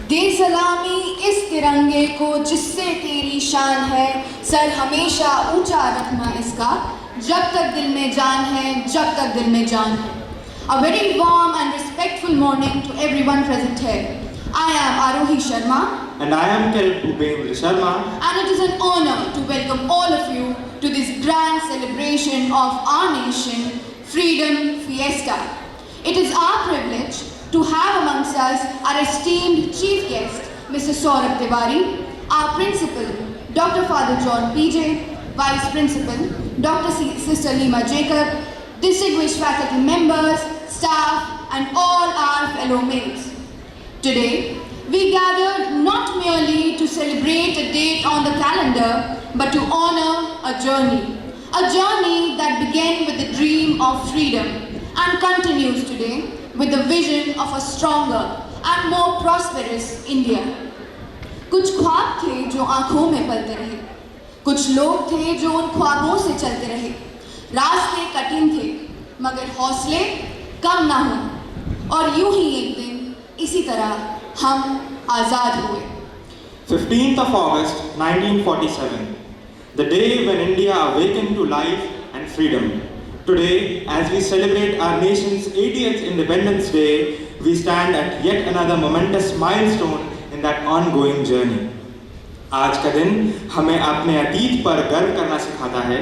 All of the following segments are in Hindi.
दे सलामी इस तिरंगे को जिससे तेरी शान है, सर हमेशा ऊंचा रखना इसका, जब तक दिल में जान है, जब तक दिल में जान है. A very warm and respectful morning to everyone present here. I am Arohi Sharma. And I am Kirit Bhupendra Sharma. And it is an honor to welcome all of you to this grand celebration of our nation, Freedom Fiesta. It is our privilege to have amongst us our esteemed chief guest, Mr. Saurabh Tiwari, our principal, Dr. Father John PJ, Vice Principal, Dr. Sister Lima Jacob, distinguished faculty members, staff, and all our fellow mates. Today, we gathered not merely to celebrate a date on the calendar, but to honor a journey that began with the dream of freedom and continues today with the vision of a stronger and more prosperous India. कुछ ख्वाब थे जो आंखों में पलते रहे, कुछ लोग थे जो उन ख्वाबों से चलते रहे. रास्ते कठिन थे मगर हौसले कम ना हो, और यूं ही एक दिन इसी तरह हम आज़ाद हुए. 15th of August 1947, the day when India awakened to life and freedom. Today, as we celebrate our nation's 80th Independence Day, we stand at yet another momentous milestone in that ongoing journey. आज का दिन हमें अपने अतीत पर गर्व करना सिखाता है,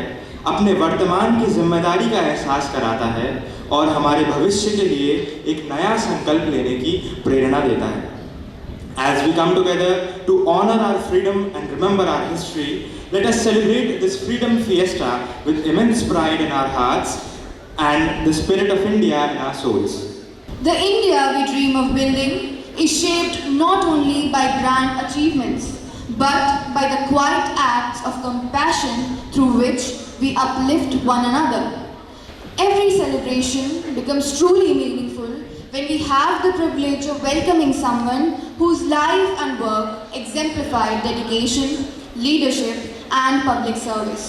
अपने वर्तमान की जिम्मेदारी का एहसास कराता है और हमारे भविष्य के लिए एक नया संकल्प लेने की प्रेरणा देता है. As we come together to honor our freedom and remember our history, let us celebrate this Freedom Fiesta with immense pride in our hearts and the spirit of India in our souls. The India we dream of building is shaped not only by grand achievements, but by the quiet acts of compassion through which we uplift one another. Every celebration becomes truly meaningful when we have the privilege of welcoming someone whose life and work exemplify dedication, leadership, and public service.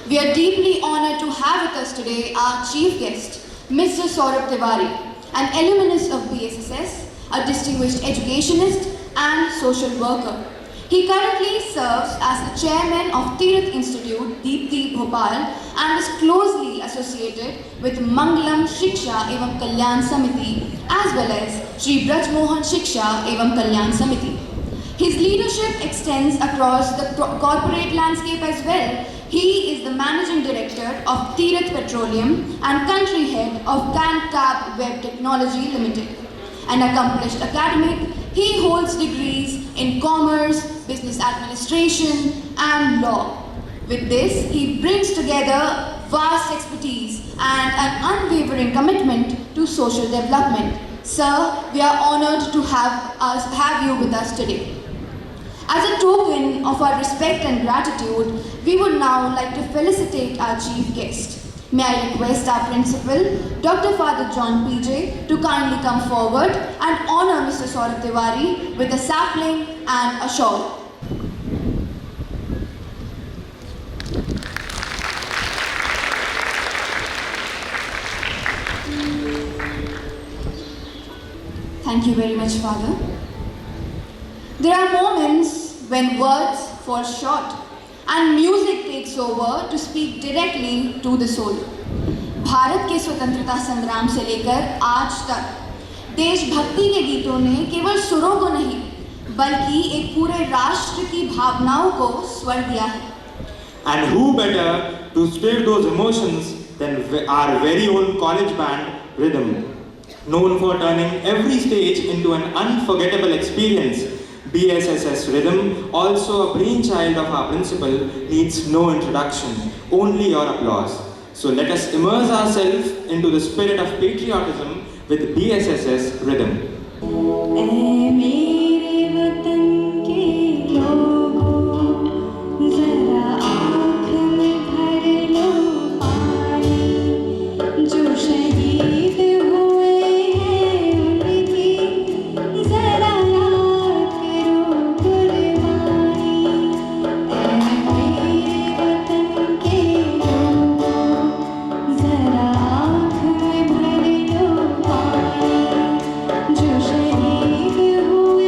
We are deeply honored to have with us today our chief guest, Mr. Saurabh Tiwari, an alumnus of BSSS, a distinguished educationist and social worker. He currently serves as the chairman of Tirath Institute, Deepti Bhopal, and is closely associated with Mangalam Shiksha Evam Kalyan Samiti as well as Shri Braj Mohan Shiksha Evam Kalyan Samiti. His leadership extends across the corporate landscape as well. He is the managing director of Tirath Petroleum and country head of CanCab Web Technology Limited. An accomplished academic, he holds degrees in commerce, business administration, and law. With this, he brings together vast expertise and an unwavering commitment to social development. Sir, we are honored to have you with us today. As a token of our respect and gratitude, we would now like to felicitate our chief guest. May I request our principal, Dr. Father John PJ, to kindly come forward and honor Mr. Saurabh Tiwari with a sapling and a shawl. Thank you very much, Father. There are moments when words fall short and music takes over to speak directly to the soul. Bharat के स्वतंत्रता संग्राम से लेकर आज तक देशभक्ति के गीतों ने केवल सुरों को नहीं बल्कि एक पूरे राष्ट्र की भावनाओं को स्वर दिया है. And who better to stir those emotions than our very own college band, Rhythm, known for turning every stage into an unforgettable experience. BSSS Rhythm, also a brainchild of our principal, needs no introduction, only your applause. So let us immerse ourselves into the spirit of patriotism with BSSS Rhythm. जो शहीद हुए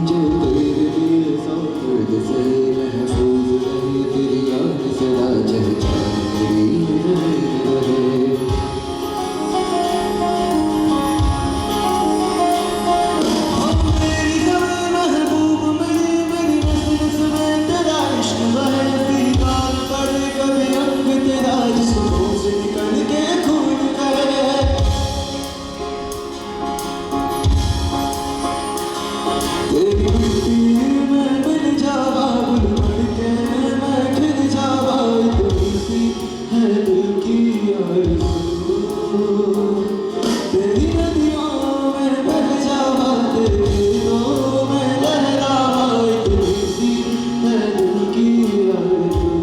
जो तेरे दिल सौंद से महफूज रहे तेरी याद सदा चहचहाए मेरी रहे मेरी जान महबूब मेरी नस नस में तेरा इश्क बहे दीदार पड़े कभी अंग तेरा जिस्मों से निकल के खून करे तेरी मिट्टी में मिल जावा बुल बन के मैं खिल जावा इतनी सी है दिल की आरज़ू तेरी नदियों में बह जावा तेरे दिलों में लहरावा इतनी सी है दिल की आरज़ू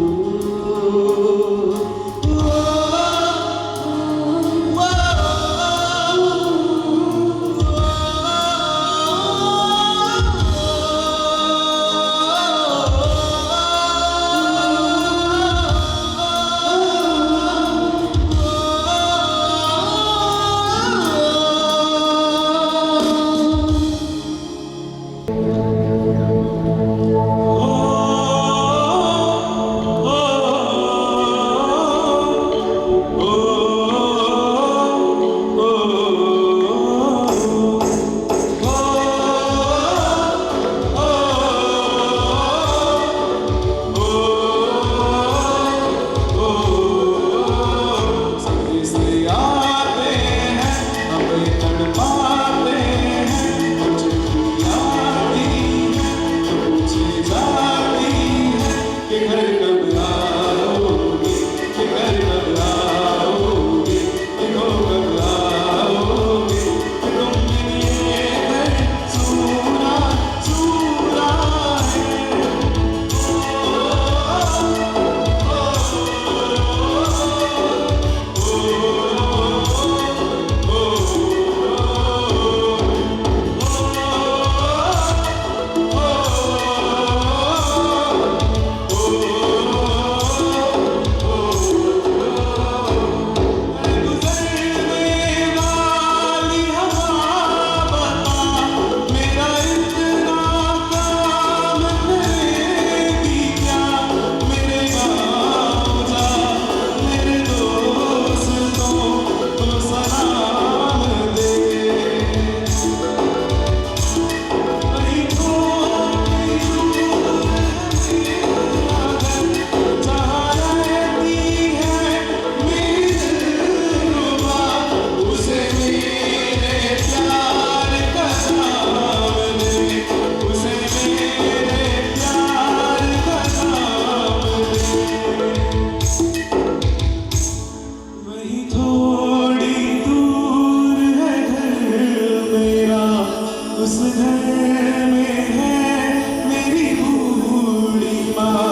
उस घर में है मेरी बूढ़ी माँ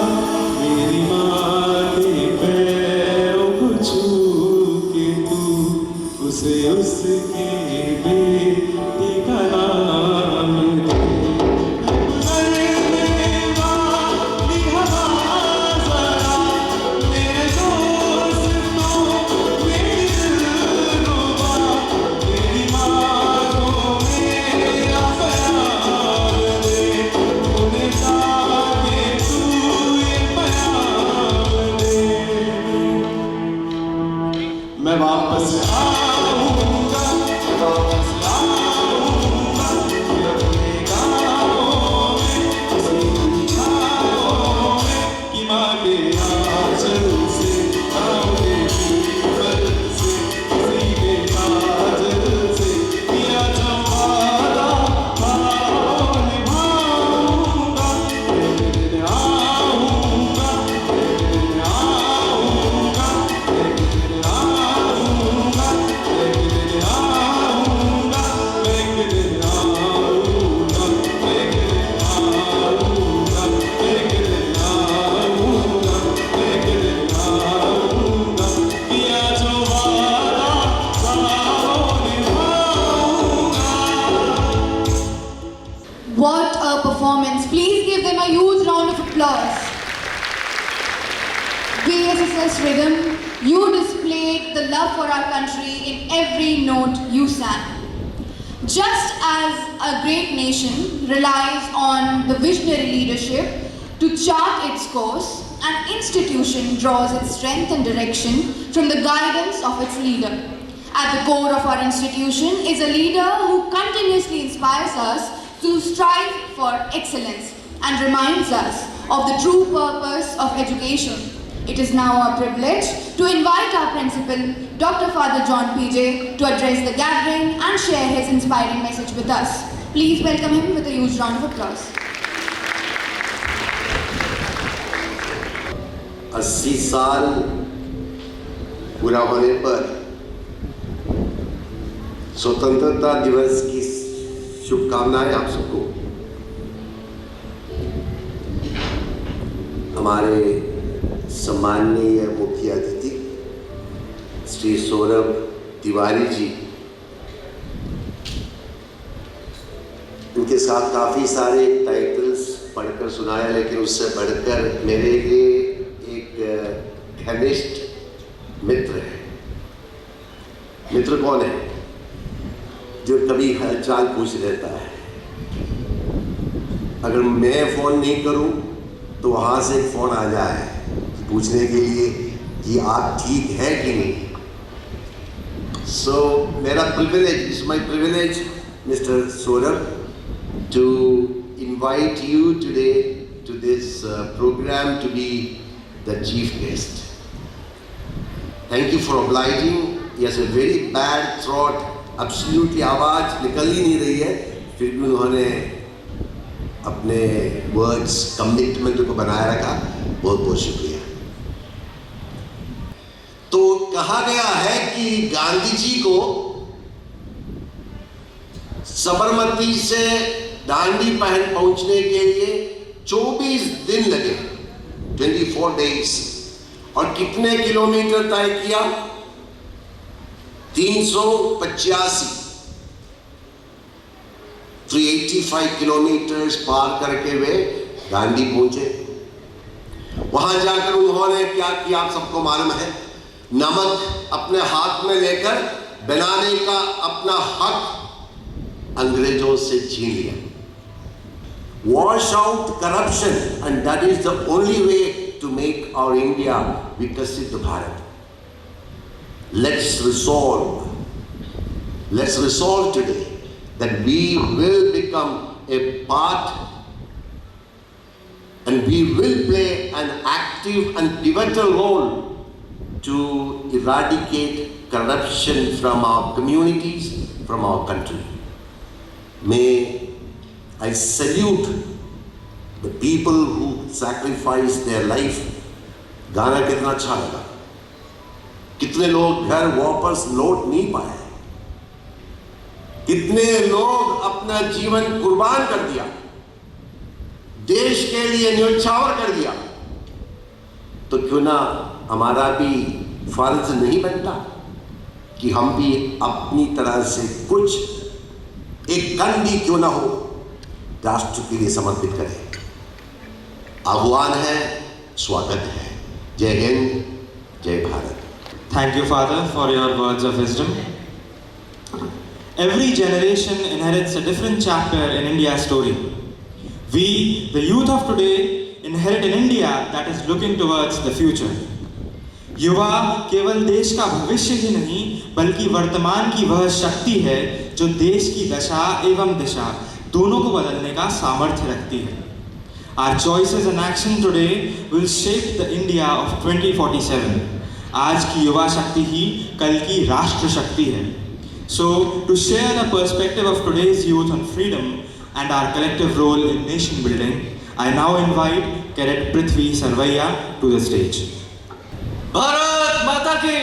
मेरी माँ के पैरों को छू के तू उसे उसके बेटी का नाम दे मैं वापस आऊंगा अपने गाँव में उसी दुनियाओं में कि माँ के आंचल से गाँव के पीपल से किसी के काजल से किया जो वादा भाव निभाऊंगा एक दिन आऊंगा एक दिन आऊंगा एक दिन आऊंगा What a performance. Please give them a huge round of applause. BSSS Rhythm, you displayed the love for our country in every note you sang. Just as a great nation relies on the visionary leadership to chart its course, an institution draws its strength and direction from the guidance of its leader. At the core of our institution is a leader who continuously inspires us to strive for excellence and reminds us of the true purpose of education. It is now our privilege to invite our principal, Dr. Father John PJ, to address the gathering and share his inspiring message with us. Please welcome him with a huge round of applause. 80 साल पूरा होने पर स्वतंत्रता दिवस की शुभकामनाएं आप सबको। हमारे सम्माननीय मुख्य अतिथि श्री सौरभ तिवारी जी, उनके साथ काफ़ी सारे टाइटल्स पढ़कर सुनाया, लेकिन उससे बढ़कर मेरे लिए एक घनिष्ठ मित्र है। मित्र कौन है? जो कभी हालचाल पूछ लेता है। अगर मैं फ़ोन नहीं करूं तो वहाँ से एक फ़ोन आ जाए पूछने के लिए कि आप ठीक है कि नहीं। सो मेरा privilege, it's my privilege mister Saurabh, to invite you today to this programme to be the chief guest. Thank you for obliging. He has a very bad throat, absolutely आवाज़ निकल ही नहीं रही है, फिर भी उन्होंने अपने words commitment को बनाए रखा। बहुत बहुत शुक्रिया। तो कहा गया है कि गांधी जी को साबरमती से दांडी पहुंचने के लिए 24 दिन लगे, 24 days, और कितने किलोमीटर तय किया? 385, 385 किलोमीटर पार करके वे दांडी पहुंचे। वहां जाकर उन्होंने क्या किया आप सबको मालूम है। नमक अपने हाथ में लेकर बनाने का अपना हक अंग्रेजों से छीन लिया। Wash out corruption, and that is the only way to make our India Vikasit Bharat. Let's resolve today that we will become a part and we will play an active and pivotal role to eradicate corruption from our communities, from our country. May I salute the people who sacrificed their life. गाना कितना अच्छा लगा। कितने लोग घर वापस लौट नहीं पाए, कितने लोग अपना जीवन कुर्बान कर दिया, देश के लिए न्योछावर कर दिया। तो क्यों ना हमारा भी फर्ज नहीं बनता कि हम भी अपनी तरह से कुछ, एक कण भी क्यों ना हो, राष्ट्र के लिए समर्पित करें। आह्वान है, स्वागत है। जय हिंद, जय Bharat. Thank you, Father, for your words of wisdom. Every generation inherits a different chapter in India's story. We, the youth of today, inherit an India that is looking towards the future. युवा केवल देश का भविष्य ही नहीं, बल्कि वर्तमान की वह शक्ति है जो देश की दशा एवं दिशा दोनों को बदलने का सामर्थ्य रखती है। Our choices and action today will shape the India of 2047. आज की युवा शक्ति ही कल की राष्ट्र शक्ति है। So, to share the perspective of today's youth on freedom and our collective role in nation building, I now invite Cadet Prithvi Sarvaiya to the stage. Bharat माता की।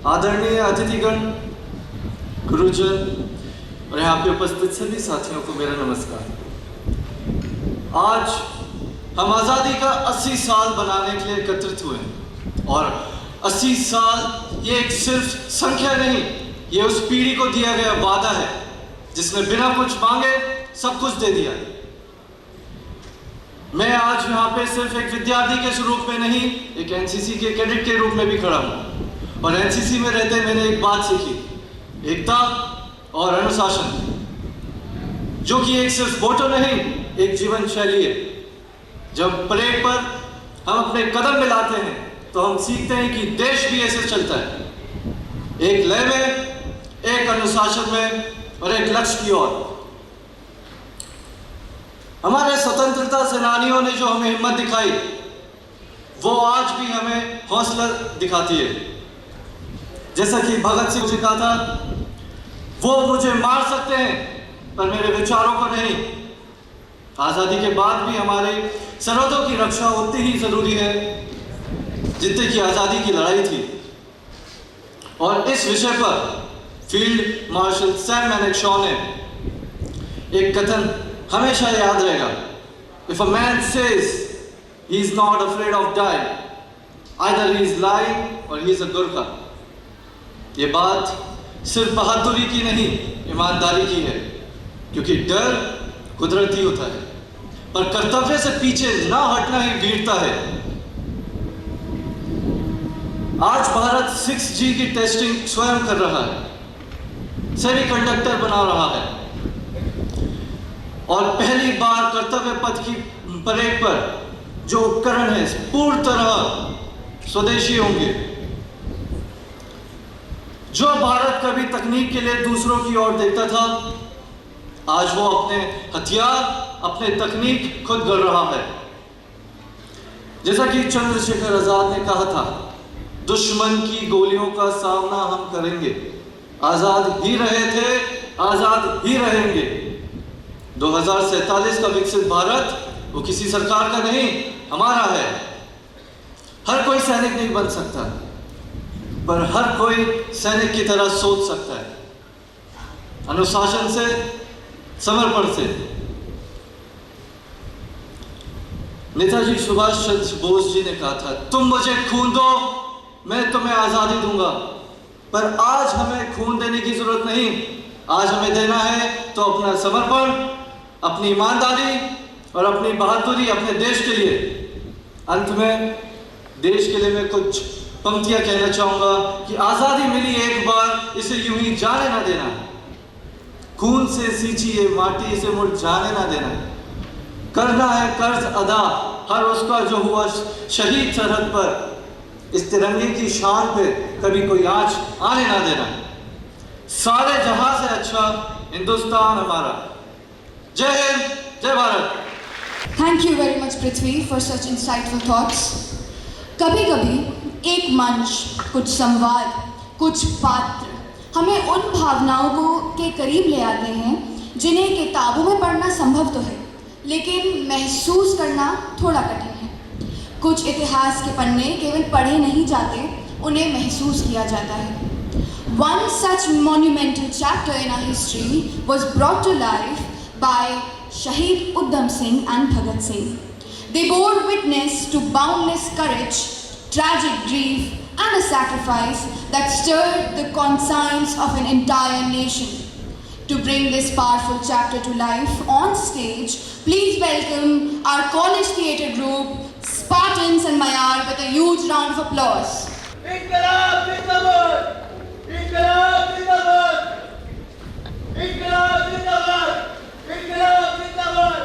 आदरणीय अतिथिगण, गुरुजन और यहाँ पे उपस्थित सभी साथियों को मेरा नमस्कार। आज हम आज़ादी का 80 साल बनाने के लिए एकत्रित हुए हैं, और 80 साल ये एक सिर्फ संख्या नहीं, ये उस पीढ़ी को दिया गया वादा है जिसने बिना कुछ मांगे सब कुछ दे दिया। मैं आज यहाँ पे सिर्फ एक विद्यार्थी के रूप में नहीं, एक एनसीसी के कैडेट के रूप में भी खड़ा हूँ। और एनसीसी में रहते मैंने एक बात सीखी, एकता, और अनुशासन, जो कि एक सिर्फ फोटो नहीं, एक जीवन शैली है। जब परेड पर हम अपने कदम मिलाते हैं तो हम सीखते हैं कि देश भी ऐसे चलता है, एक लय में, एक अनुशासन में और एक लक्ष्य की ओर। हमारे स्वतंत्रता सेनानियों ने जो हमें हिम्मत दिखाई, वो आज भी हमें हौसला दिखाती है। जैसा कि भगत सिंह जी कहा था, वो मुझे मार सकते हैं पर मेरे विचारों को नहीं। आजादी के बाद भी हमारे सरहदों की रक्षा उतनी ही जरूरी है जितनी की आजादी की लड़ाई थी। और इस विषय पर फील्ड मार्शल सैम मैनेक्शॉ ने एक कथन हमेशा याद रहेगा, if a man says he is not afraid of die, either he is lying और ही इज अ गुरखा। ये बात सिर्फ बहादुरी की नहीं, ईमानदारी की है, क्योंकि डर कुदरती होता है पर कर्तव्य से पीछे ना हटना ही वीरता है। आज भारत 6G की टेस्टिंग स्वयं कर रहा है, सेमीकंडक्टर बना रहा है और पहली बार कर्तव्य पथ की परेड पर जो उपकरण है पूर्ण तरह स्वदेशी होंगे। जो भारत कभी तकनीक के लिए दूसरों की ओर देखता था, आज वो अपने हथियार, अपने तकनीक खुद गढ़ रहा है। जैसा कि चंद्रशेखर आजाद ने कहा था, दुश्मन की गोलियों का सामना हम करेंगे, आजाद ही रहे थे, आजाद ही रहेंगे। 2047 का विकसित भारत वो किसी सरकार का नहीं, हमारा है। हर कोई सैनिक नहीं बन सकता, पर हर कोई सैनिक की तरह सोच सकता है, अनुशासन से, समर्पण से। नेताजी सुभाष चंद्र बोस जी ने कहा था, तुम मुझे खून दो, मैं तुम्हें आजादी दूंगा। पर आज हमें खून देने की जरूरत नहीं, आज हमें देना है तो अपना समर्पण, अपनी ईमानदारी और अपनी बहादुरी अपने देश के लिए। अंत में देश के लिए मैं कुछ पंक्तियां कहना चाहूंगा कि आजादी मिली एक बार, इसे यूं ही जाने ना देना, खून से सींची ये माटी, इसे मुड़ जाने ना देना। करना है कर्ज अदा हर उसका जो हुआ शहीद सरहद पर, इस तिरंगे की शान पे कभी कोई आंच आने ना देना। सारे जहां से अच्छा हिंदुस्तान हमारा। जय हिंद, जय Bharat. Thank you very much, Prithvi, for such insightful thoughts. कभी कभी एक मंच, कुछ संवाद, कुछ पात्र हमें उन भावनाओं को के करीब ले आते हैं जिन्हें किताबों में पढ़ना संभव तो है, लेकिन महसूस करना थोड़ा कठिन है। कुछ इतिहास के पन्ने केवल पढ़े नहीं जाते, उन्हें महसूस किया जाता है। One such monumental chapter in our history was brought to life by Shahid Udham Singh and Bhagat Singh. They bore witness to boundless courage, tragic grief, and a sacrifice that stirred the conscience of an entire nation. To bring this powerful chapter to life on stage, please welcome our college theatre group, Spartans and Mayar, with a huge round of applause. İnkılap Zindabad! İnkılap Zindabad! İnkılap Zindabad! İnkılap Zindabad!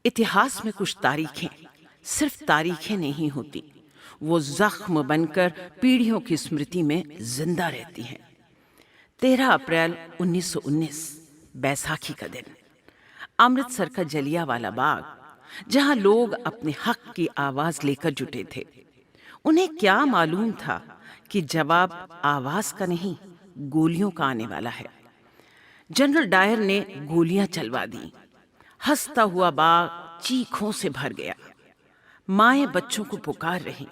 इतिहास में कुछ तारीखें सिर्फ तारीखें नहीं होती, वो जख्म बनकर पीढ़ियों की स्मृति में जिंदा रहती हैं। 13 अप्रैल 1919 बैसाखी का दिन, अमृतसर का जलियांवाला बाग, जहां लोग अपने हक की आवाज लेकर जुटे थे। उन्हें क्या मालूम था कि जवाब आवाज का नहीं, गोलियों का आने वाला है। जनरल डायर ने गोलियां चलवा दी। हंसता हुआ बाग चीखों से भर गया। माएं बच्चों को पुकार रहीं,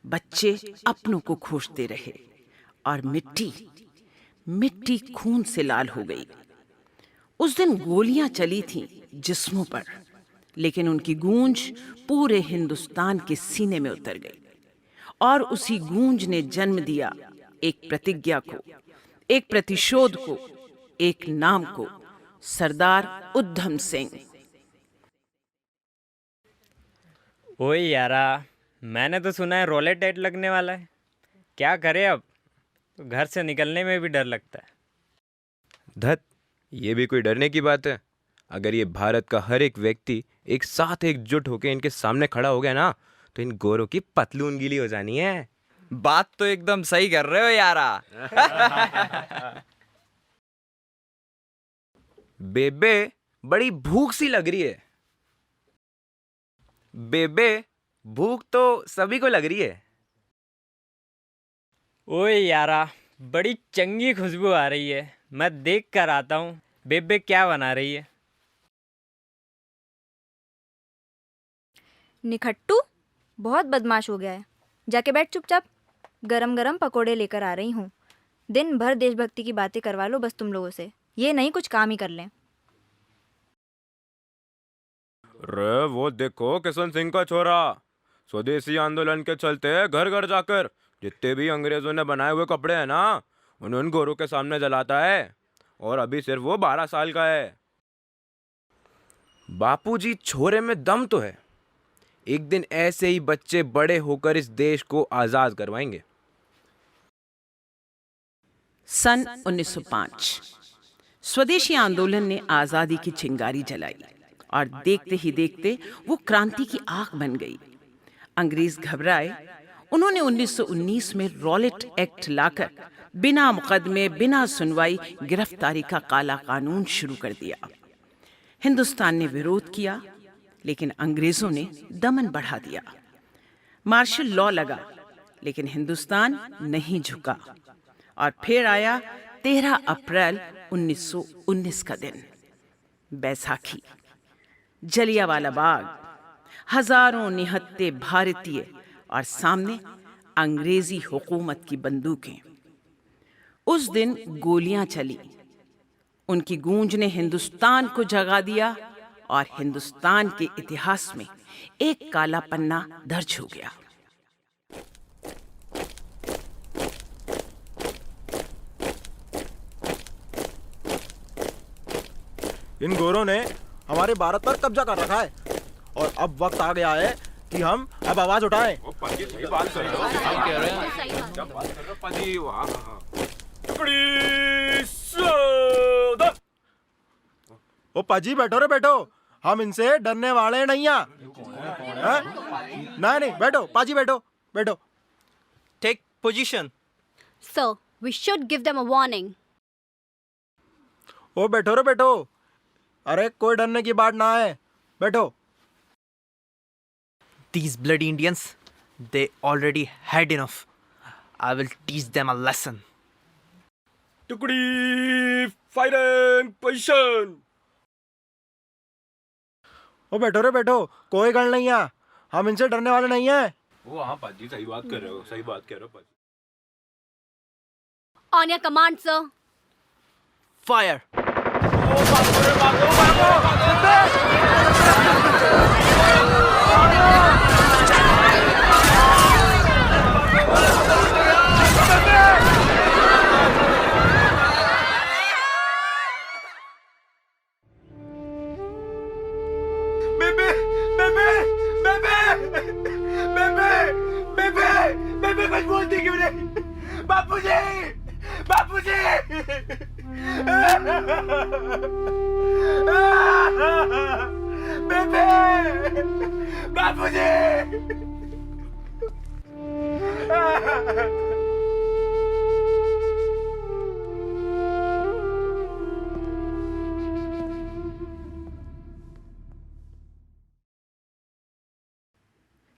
बच्चे अपनों को खोजते रहे और मिट्टी मिट्टी खून से लाल हो गई। उस दिन गोलियां चली थीं जिस्मों पर, लेकिन उनकी गूंज पूरे हिंदुस्तान के सीने में उतर गई और उसी गूंज ने जन्म दिया एक प्रतिज्ञा को, एक प्रतिशोध को, एक नाम को, सरदार उधम सिंह। ओए यारा, मैंने तो सुना है रोलेट टेट लगने वाला है। क्या करे अब, तो घर से निकलने में भी डर लगता है। धत, ये भी कोई डरने की बात है? अगर ये भारत का हर एक व्यक्ति एक साथ एकजुट होकर इनके सामने खड़ा हो गया ना, तो इन गोरों की पतलून गीली हो जानी है। बात तो एकदम सही कर रहे हो यारा। बेबे, बड़ी भूख सी लग रही है। बेबे, भूख तो सभी को लग रही है। ओए यारा, बड़ी चंगी खुशबू आ रही है। मैं देख कर आता हूँ बेबे क्या बना रही है। निखट्टू बहुत बदमाश हो गया है। जाके बैठ चुपचाप। गरम गरम पकोड़े लेकर आ रही हूँ। दिन भर देशभक्ति की बातें करवा लो बस तुम लोगों से, ये नहीं कुछ काम ही कर लें। रे वो देखो किशन सिंह का छोरा, स्वदेशी आंदोलन के चलते घर घर जाकर जितने भी अंग्रेजों ने बनाए हुए कपड़े हैं ना, उन्हें उन गोरों के सामने जलाता है। और अभी सिर्फ वो 12 साल का है। बापूजी, छोरे में दम तो है। एक दिन ऐसे ही बच्चे बड़े होकर इस देश को आजाद करवाएंगे। सन 1905 स्वदेशी आंदोलन ने आजादी की चिंगारी जलाई और देखते ही देखते वो क्रांति की आग बन गई। अंग्रेज घबराए। उन्होंने 1919 में रॉलेट एक्ट लाकर बिना मुकदमे, बिना सुनवाई गिरफ्तारी का काला कानून शुरू कर दिया। हिंदुस्तान ने विरोध किया, लेकिन अंग्रेजों ने दमन बढ़ा दिया। मार्शल लॉ लगा, लेकिन हिंदुस्तान नहीं झुका। और फिर आया 13 अप्रैल 1919 का दिन, बैसाखी। जलियांवाला बाग, हजारों निहत्थे भारतीय और सामने अंग्रेजी हुकूमत की बंदूकें। उस दिन गोलियां चली। उनकी गूंज ने हिंदुस्तान को जगा दिया और हिंदुस्तान के इतिहास में एक काला पन्ना दर्ज हो गया। इन गोरों ने हमारे भारत पर कब्जा कर रखा है और अब वक्त आ गया है कि हम अब आवाज उठाएं। ओ पाजी, बैठो रे बैठो, हम इनसे डरने वाले नहीं हैं। नहीं, बैठो पाजी, बैठो बैठो। Take position. Sir, we should give them a warning. ओ बैठो रे बैठो, अरे कोई डरने की बात ना है, बैठो। These bloody Indians, they already had enough. I will teach them a lesson. टुकड़ी, फायरिंग पोजीशन। ओ बैठो रे बैठो, कोई गल नहीं है, हम इनसे डरने वाले नहीं हैं। वो हाँ पाजी, सही बात कर रहे हो, सही बात कह रहे हो पाजी। On your command, sir. Fire. बेबे कुछ बोलती क्यों नहीं? बापूजी, बापूजी, बेबे, बापूजी।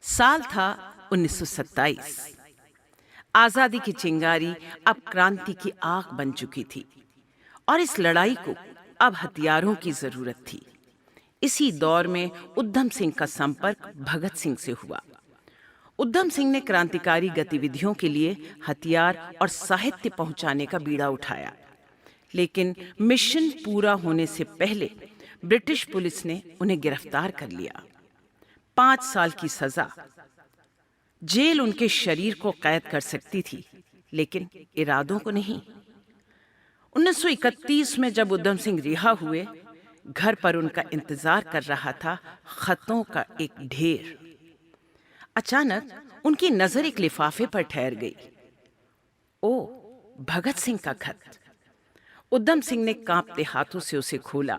साल था 1927। आजादी की चिंगारी अब क्रांति की आग बन चुकी थी और इस लड़ाई को अब हथियारों की जरूरत थी। इसी दौर में उधम सिंह का संपर्क भगत सिंह से हुआ। उधम सिंह ने क्रांतिकारी गतिविधियों के लिए हथियार और साहित्य पहुंचाने का बीड़ा उठाया, लेकिन मिशन पूरा होने से पहले ब्रिटिश पुलिस ने उन्हें गिरफ्तार कर लिया। 5 साल की सजा। जेल उनके शरीर को कैद कर सकती थी, लेकिन इरादों को नहीं। 1931 में जब उधम सिंह रिहा हुए, घर पर उनका इंतजार कर रहा था खतों का एक ढेर। अचानक उनकी नजर एक लिफाफे पर ठहर गई। ओ, भगत सिंह का खत। उधम सिंह ने कांपते हाथों से उसे खोला,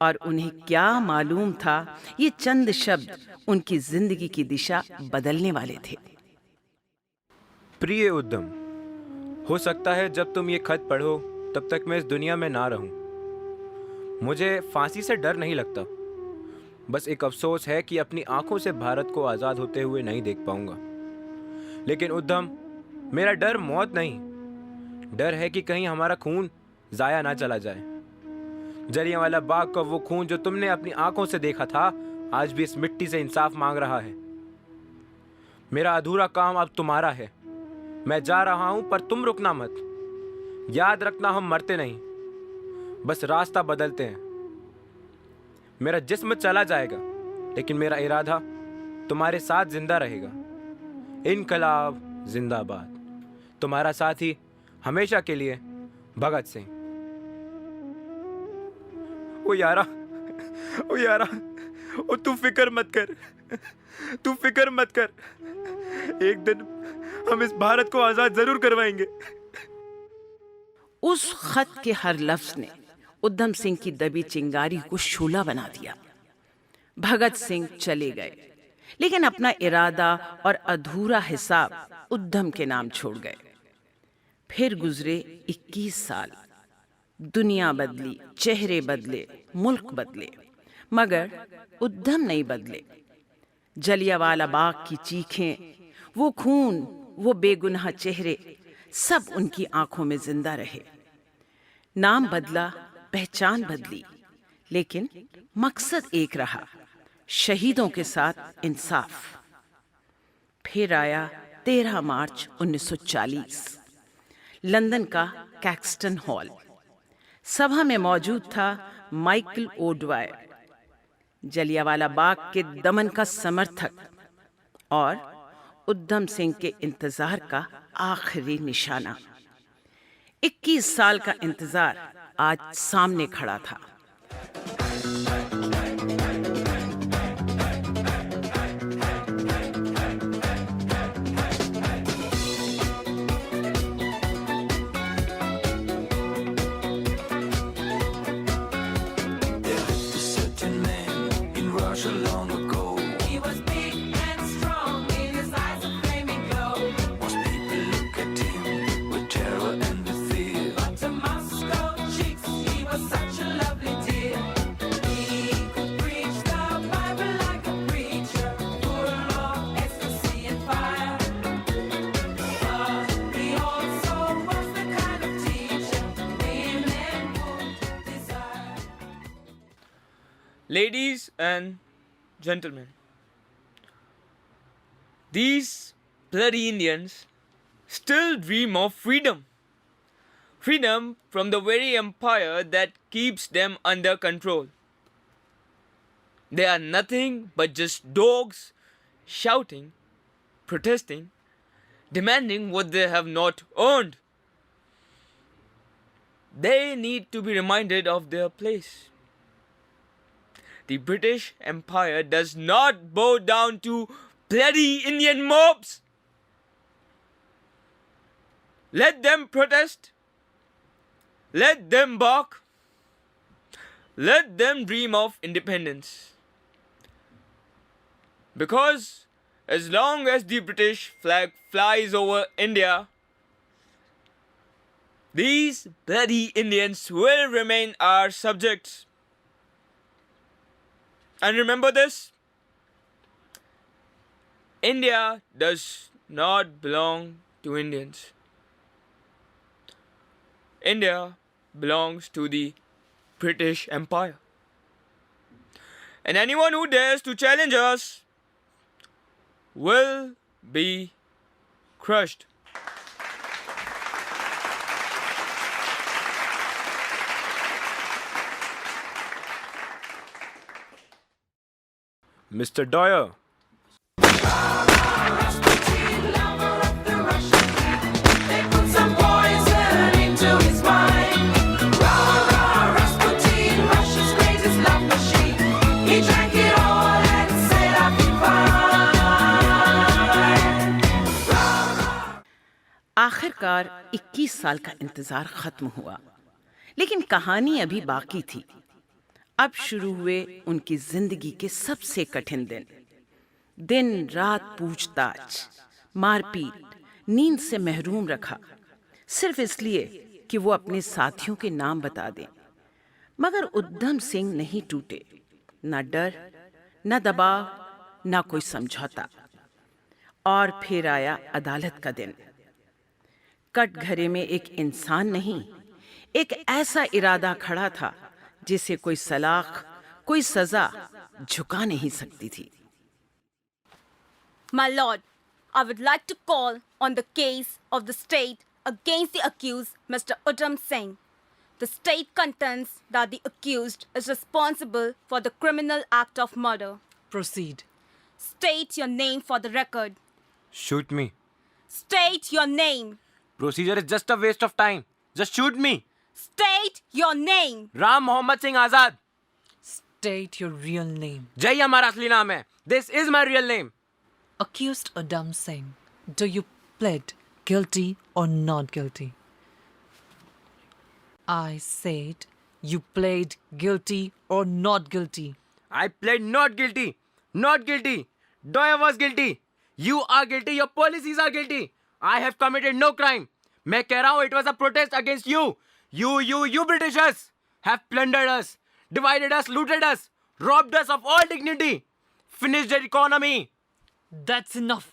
और उन्हें क्या मालूम था ये चंद शब्द उनकी जिंदगी की दिशा बदलने वाले थे। प्रिय उद्धम, हो सकता है जब तुम ये खत पढ़ो तब तक मैं इस दुनिया में ना रहूं। मुझे फांसी से डर नहीं लगता, बस एक अफसोस है कि अपनी आंखों से भारत को आज़ाद होते हुए नहीं देख पाऊंगा। लेकिन उद्धम, मेरा डर मौत नहीं, डर है कि कहीं हमारा खून ज़ाया ना चला जाए। जलियांवाला बाग का वो खून जो तुमने अपनी आंखों से देखा था, आज भी इस मिट्टी से इंसाफ मांग रहा है। मेरा अधूरा काम अब तुम्हारा है। मैं जा रहा हूं, पर तुम रुकना मत। याद रखना, हम मरते नहीं, बस रास्ता बदलते हैं। मेरा जिस्म चला जाएगा, लेकिन मेरा इरादा तुम्हारे साथ जिंदा रहेगा। इनकलाब जिंदाबाद। तुम्हारा साथी हमेशा के लिए, भगत सिंह। ओ यारा, ओ यारा, ओ तू फिक्र मत कर, तू फिक्र मत कर। एक दिन हम इस भारत को आजाद जरूर करवाएंगे। उस खत के हर लफ्ज ने उधम सिंह की दबी चिंगारी को शूला बना दिया। भगत सिंह चले गए, लेकिन अपना इरादा और अधूरा हिसाब उधम के नाम छोड़ गए। फिर गुजरे 21 साल। दुनिया बदली, चेहरे बदले, मुल्क बदले, मगर उधम नहीं बदले। जलियांवाला बाग की चीखें, वो खून, वो बेगुनाह चेहरे, सब उनकी आंखों में जिंदा रहे। नाम बदला, पहचान बदली, लेकिन मकसद एक रहा, शहीदों के साथ इंसाफ। फिर आया 13 मार्च 1940, लंदन का कैक्सटन हॉल। सभा में मौजूद था माइकल ओडवायर, जलियांवाला बाग के दमन का समर्थक और उधम सिंह के इंतजार का आखिरी निशाना। 21 साल का इंतजार आज सामने खड़ा था। Ladies and gentlemen, these bloody Indians still dream of freedom. Freedom from the very empire that keeps them under control. They are nothing but just dogs shouting, protesting, demanding what they have not earned. They need to be reminded of their place. The British Empire does not bow down to bloody Indian mobs. Let them protest. Let them bark. Let them dream of independence. Because as long as the British flag flies over India, these bloody Indians will remain our subjects. And remember this, India does not belong to Indians. India belongs to the British Empire. And anyone who dares to challenge us will be crushed. Mr. Dwyer. आखिरकार 21 साल का इंतजार खत्म हुआ, लेकिन कहानी अभी बाकी थी। अब शुरू हुए उनकी जिंदगी के सबसे कठिन दिन। दिन रात पूछताछ, मारपीट, नींद से महरूम रखा, सिर्फ इसलिए कि वो अपने साथियों के नाम बता दें। मगर उद्धम सिंह नहीं टूटे। न डर, न दबाव, न कोई समझौता। और फिर आया अदालत का दिन। कटघरे में एक इंसान नहीं, एक ऐसा इरादा खड़ा था जिसे कोई सलाख, कोई सजा झुका नहीं सकती थी। My lord, I would like to call on the case of the state against the accused, Mr. Uddam Singh. The state contends that the accused is responsible for the criminal act of murder. Proceed. State your name for the record. Shoot me. State your name. Procedure is just a waste of time. Just shoot me. State your name. Ram Mohammed Singh Azad. State your real name. जय हमारा असली नाम है. This is my real name. Accused Uddam Singh, do you plead guilty or not guilty? I said you plead guilty or not guilty. I pled not guilty. Not guilty. Doya was guilty. You are guilty. Your policies are guilty. I have committed no crime. मैं कह रहा हूँ it was a protest against you. You Britishers have plundered us, divided us, looted us, robbed us of all dignity, finished the economy. That's enough.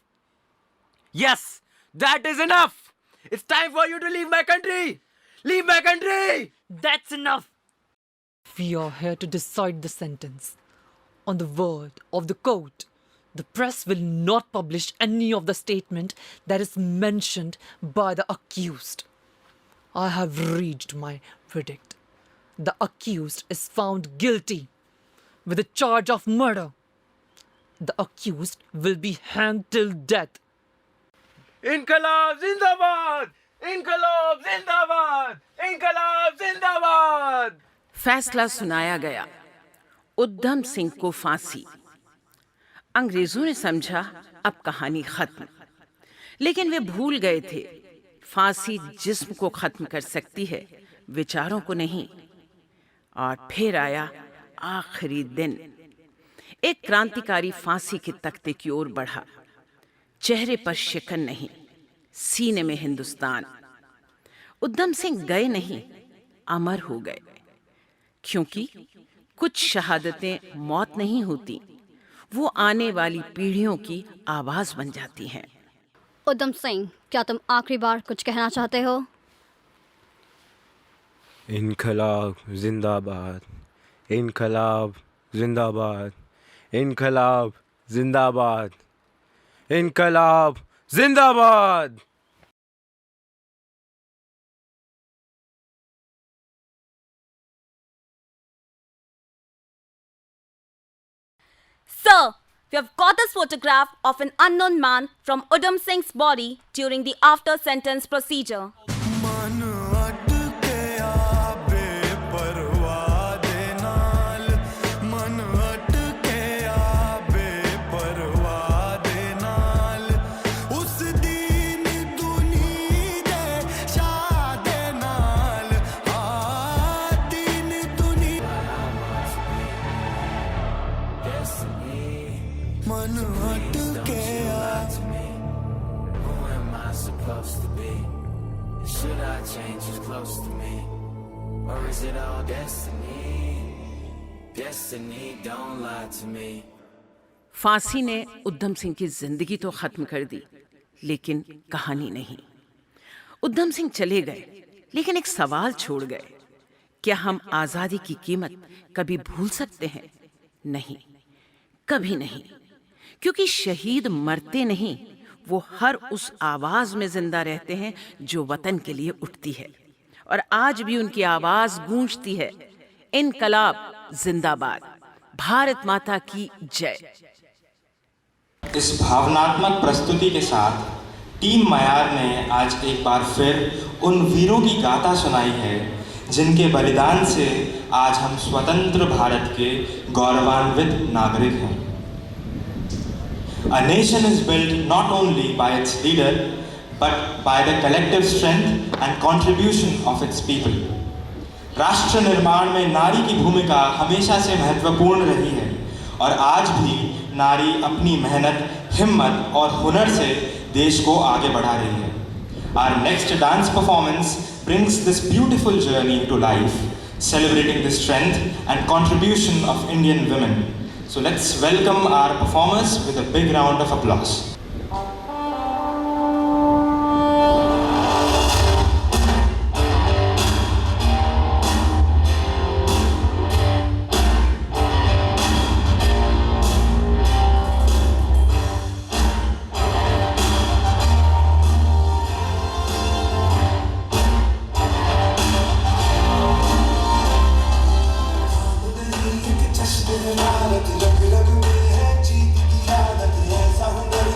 Yes, that is enough. It's time for you to leave my country. Leave my country. That's enough. We are here to decide the sentence. On the word of the court, the press will not publish any of the statement that is mentioned by the accused. I have reached my verdict. The accused is found guilty with the charge of murder. The accused will be hanged till death. इनकलाब जिंदाबाद! इनकलाब जिंदाबाद! इनकलाब जिंदाबाद! फैसला सुनाया गया। उद्धम सिंह को फांसी। अंग्रेजों ने समझा अब कहानी खत्म, लेकिन वे भूल गए थे फांसी जिस्म को खत्म कर सकती है, विचारों को नहीं। और फिर आया आखिरी दिन। एक क्रांतिकारी फांसी के तख्ते की ओर बढ़ा। चेहरे पर शिकन नहीं, सीने में हिंदुस्तान। उद्धम सिंह गए नहीं, अमर हो गए। क्योंकि कुछ शहादतें मौत नहीं होती, वो आने वाली पीढ़ियों की आवाज बन जाती हैं। उद्धम सिंह, क्या तुम आखिरी बार कुछ कहना चाहते हो? इनकलाब जिंदाबाद! इनकलाब जिंदाबाद! इनकलाब जिंदाबाद! इनकलाब जिंदाबाद! Sir, we have got this photograph of an unknown man from Uddam Singh's body during the after sentence procedure. Supposed to be? Should I change who's close to me? Or is it all destiny? Destiny, don't lie to me. फांसी ने उद्धम सिंह की जिंदगी तो खत्म कर दी, लेकिन कहानी नहीं। उद्धम सिंह चले गए, लेकिन एक सवाल छोड़ गए। क्या हम आजादी की कीमत कभी भूल सकते हैं? नहीं, कभी नहीं। क्योंकि शहीद मरते नहीं, वो हर उस आवाज में जिंदा रहते हैं जो वतन के लिए उठती है। और आज भी उनकी आवाज गूंजती है, इनकलाब जिंदाबाद, भारत माता की जय। इस भावनात्मक प्रस्तुति के साथ टीम मयार ने आज एक बार फिर उन वीरों की गाथा सुनाई है जिनके बलिदान से आज हम स्वतंत्र भारत के गौरवान्वित नागरिक हैं। A nation is built not only by its leader but by the collective strength and contribution of its people. राष्ट्र निर्माण में नारी की भूमिका हमेशा से महत्वपूर्ण रही है और आज भी नारी अपनी मेहनत, हिम्मत और हुनर से देश को आगे बढ़ा रही है. Our next dance performance brings this beautiful journey to life, celebrating the strength and contribution of Indian women. So let's welcome our performers with a big round of applause. रग रग में है जीत की आदत, ऐसा हुनर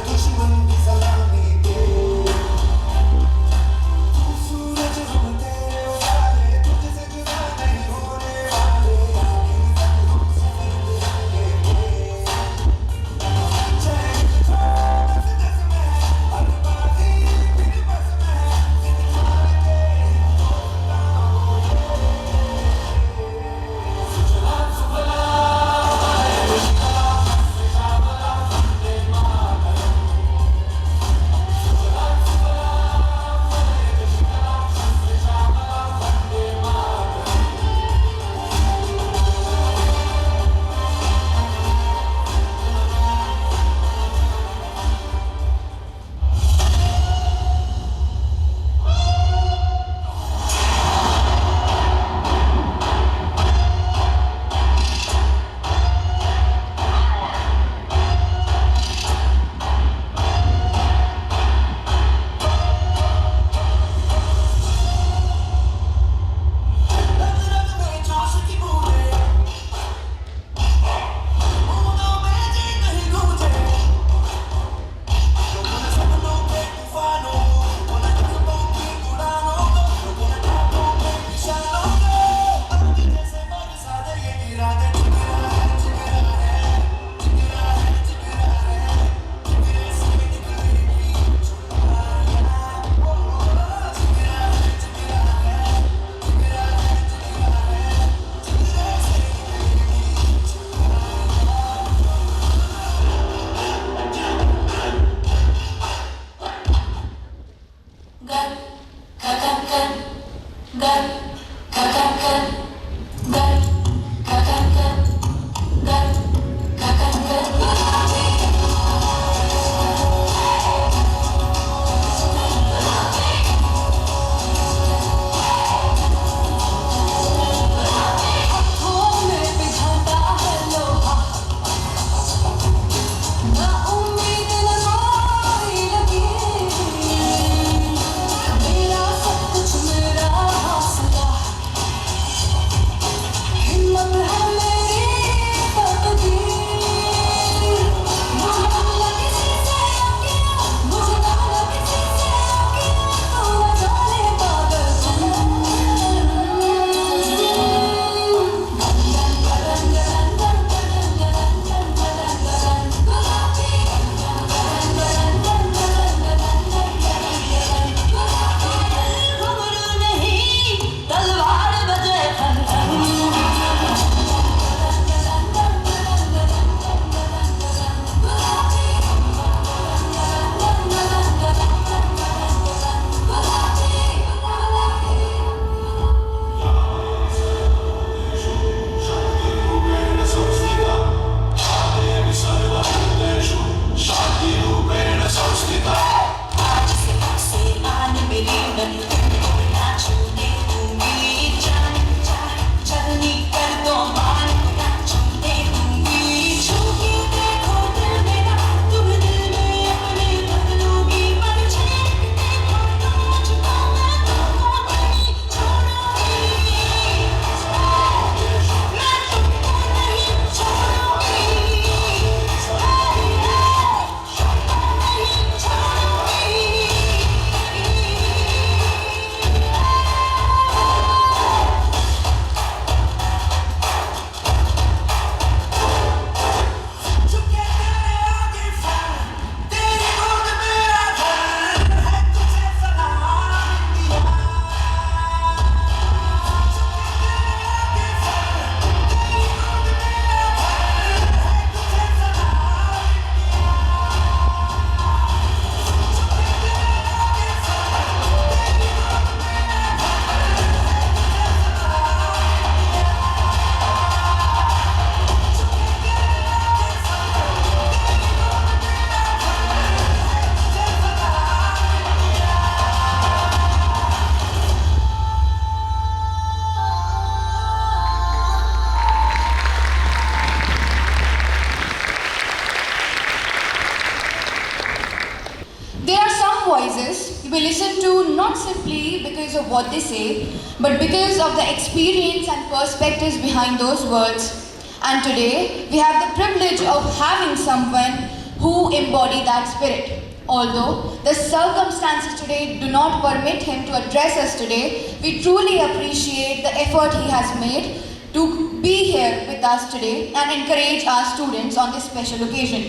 simply because of what they say, but because of the experience and perspectives behind those words. And today, we have the privilege of having someone who embody that spirit. Although the circumstances today do not permit him to address us today, we truly appreciate the effort he has made to be here with us today and encourage our students on this special occasion.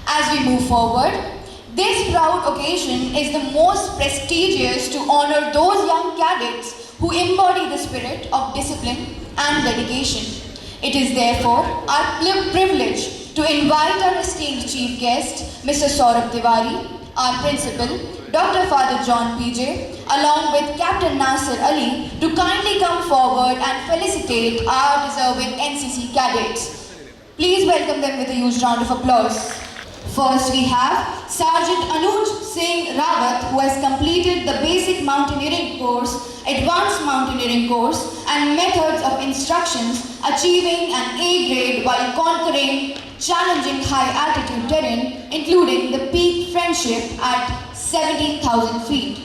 As we move forward, this proud occasion is the most prestigious to honor those young cadets who embody the spirit of discipline and dedication. It is therefore our privilege to invite our esteemed chief guest, Mr. Saurabh Tiwari, our principal, Dr. Father John PJ, along with Captain Nasir Ali, to kindly come forward and felicitate our deserving NCC cadets. Please welcome them with a huge round of applause. First we have Sergeant Anuj Singh Rawat, who has completed the basic mountaineering course, advanced mountaineering course and methods of instructions, achieving an A grade while conquering challenging high altitude terrain, including the peak Friendship at 17,000 feet.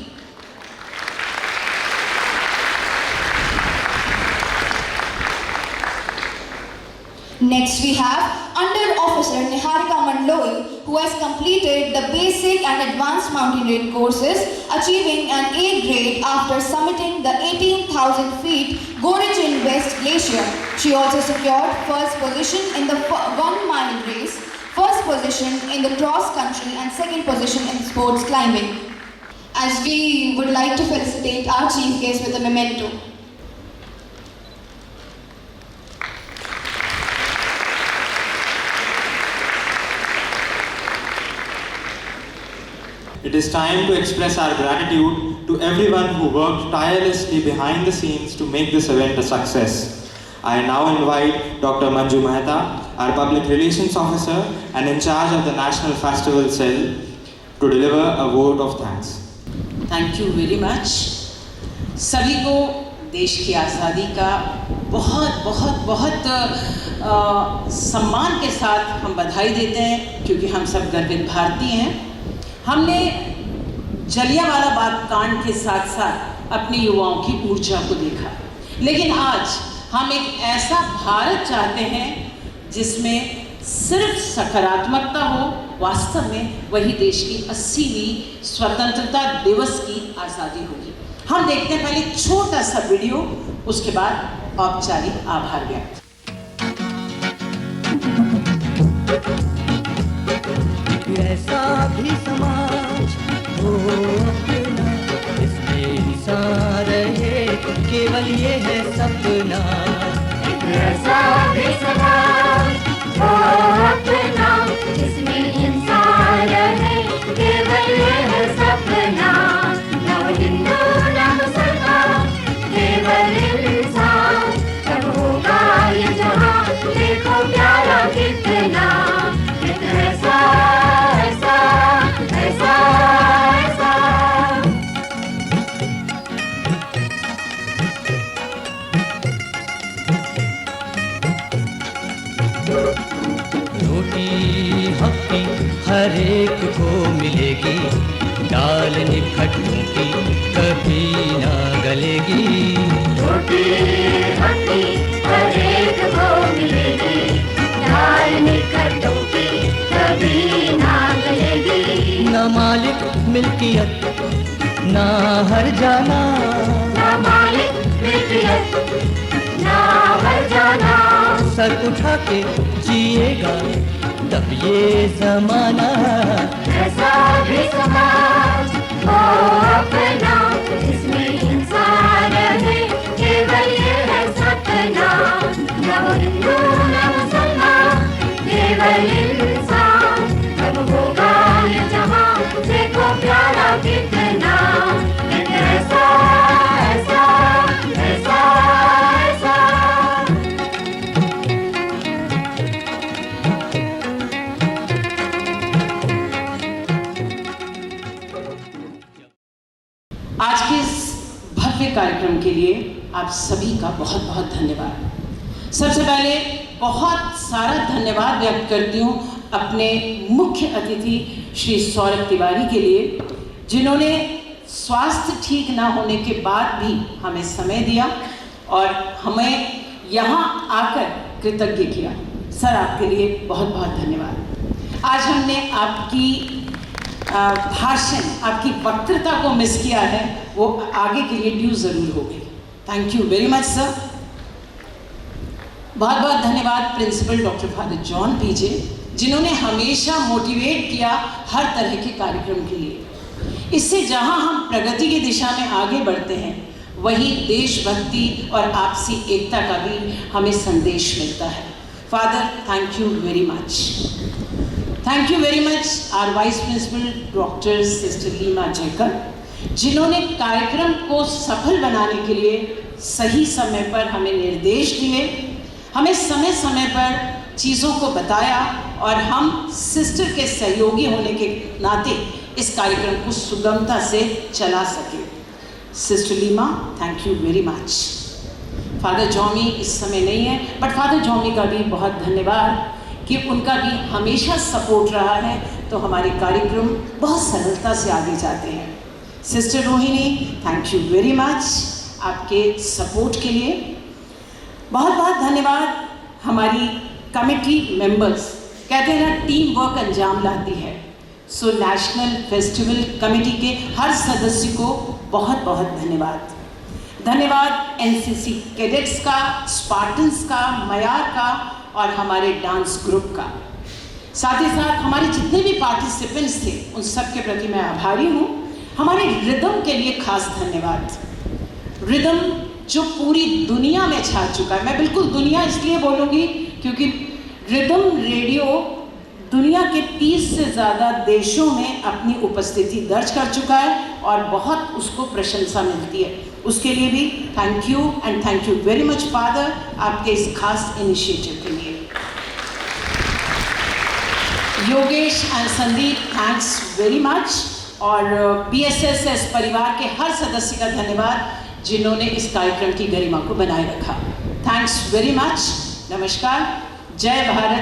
Next we have Under Officer Niharika Mandloi, who has completed the basic and advanced mountaineering courses, achieving an A grade after summiting the 18,000 feet Gorijin West Glacier. She also secured first position in the 1 mile race, first position in the cross country and second position in sports climbing. As we would like to felicitate our chief guest with a memento. It is time to express our gratitude to everyone who worked tirelessly behind the scenes to make this event a success. I now invite Dr. Manju Mehta, our Public Relations Officer and in charge of the National Festival Cell, to deliver a vote of thanks. Thank you very much. सभी को देश की आज़ादी का बहुत बहुत बहुत सम्मान के साथ हम बधाई देते हैं, क्योंकि हम सब गर्वित भारतीय हैं। हमने जलियांवाला बाग कांड के साथ साथ अपने युवाओं की ऊर्जा को देखा, लेकिन आज हम एक ऐसा भारत चाहते हैं जिसमें सिर्फ सकारात्मकता हो। वास्तव में वही देश की 80वीं स्वतंत्रता दिवस की आज़ादी होगी। हम देखते हैं पहले एक छोटा सा वीडियो, उसके बाद औपचारिक आभार व्यक्त। ऐसा भी समाज हो अपना, इसमें इंसान रहे, केवल ये है सपना। ऐसा भी समाज हो अपना, इसमें इंसान रहे, केवल ये है सपना। न वो हिंदू न मुसलमान, केवल इंसान, जब होगा ये जहाँ, देखो प्यारा कितना। ऐसा ऐसा ऐसा ऐसा रोटी हक्की हर एक को मिलेगी, दाल निखट्टों की कभी ना गलेगी। रोटी हक्की हर एक को मिलेगी, दाल निखट्टों की कभी ना गलेगी। ना मालिक मिल्कियत ना हर जाना, ना मालिक मिल्कियत ना हर जाना। सर उठा के जिएगा तब ये जमाना। ऐसा भी समाज हो अपना, इसमें इंसान रहे, केवल ये है सपना। न वो हिंदू न मुसलमान, केवल इंसान, जब होगा ये जहाँ, देखो प्यारा कितना। ऐसा ऐसा ऐसा ऐसा आज के इस भव्य कार्यक्रम के लिए आप सभी का बहुत बहुत धन्यवाद। सबसे पहले बहुत सारा धन्यवाद व्यक्त करती हूँ अपने मुख्य अतिथि श्री सौरभ तिवारी के लिए, जिन्होंने स्वास्थ्य ठीक ना होने के बाद भी हमें समय दिया और हमें यहाँ आकर कृतज्ञ किया। सर, आपके लिए बहुत बहुत धन्यवाद। आज हमने आपकी भाषण, आपकी वक्तृता को मिस किया है, वो आगे के लिए ड्यू ज़रूर होगी। Thank you very much sir. बहुत बहुत धन्यवाद प्रिंसिपल डॉक्टर फादर जॉन पीजे, जिन्होंने हमेशा मोटिवेट किया हर तरह के कार्यक्रम के लिए। इससे जहां हम प्रगति की दिशा में आगे बढ़ते हैं, वहीं देशभक्ति और आपसी एकता का भी हमें संदेश मिलता है। Father, thank you very much. Thank you very much our vice principal doctor sister Leema Jaykar, जिन्होंने कार्यक्रम को सफल बनाने के लिए सही समय पर हमें निर्देश दिए, हमें समय समय पर चीज़ों को बताया और हम सिस्टर के सहयोगी होने के नाते इस कार्यक्रम को सुगमता से चला सके। Sister Leema, thank you very much. Father Jomy इस समय नहीं है, बट फादर जॉमी का भी बहुत धन्यवाद कि उनका भी हमेशा सपोर्ट रहा है, तो हमारे कार्यक्रम बहुत सरलता से आगे जाते हैं। Sister Rohini, thank you very much आपके सपोर्ट के लिए। बहुत बहुत धन्यवाद हमारी कमेटी मेंबर्स। कहते हैं ना, टीम वर्क अंजाम लाती है। सो नेशनल फेस्टिवल कमेटी के हर सदस्य को बहुत बहुत धन्यवाद। धन्यवाद एनसीसी कैडेट्स का, स्पार्टन्स का, मयार का और हमारे डांस ग्रुप का। साथ ही साथ हमारे जितने भी पार्टिसिपेंट्स थे, उन सब के प्रति मैं आभारी हूँ। हमारे रिदम के लिए खास धन्यवाद। रिदम जो पूरी दुनिया में छा चुका है, मैं बिल्कुल दुनिया इसलिए बोलूँगी क्योंकि रिदम रेडियो दुनिया के 30 से ज़्यादा देशों में अपनी उपस्थिति दर्ज कर चुका है और बहुत उसको प्रशंसा मिलती है। उसके लिए भी thank you and thank you very much father, आपके इस खास इनिशिएटिव के लिए। Yogesh and Sandeep, thanks very much. और PSSS परिवार के हर सदस्य का धन्यवाद, जिन्होंने इस कार्यक्रम की गरिमा को बनाए रखा। Thanks very much. नमस्कार। जय भारत,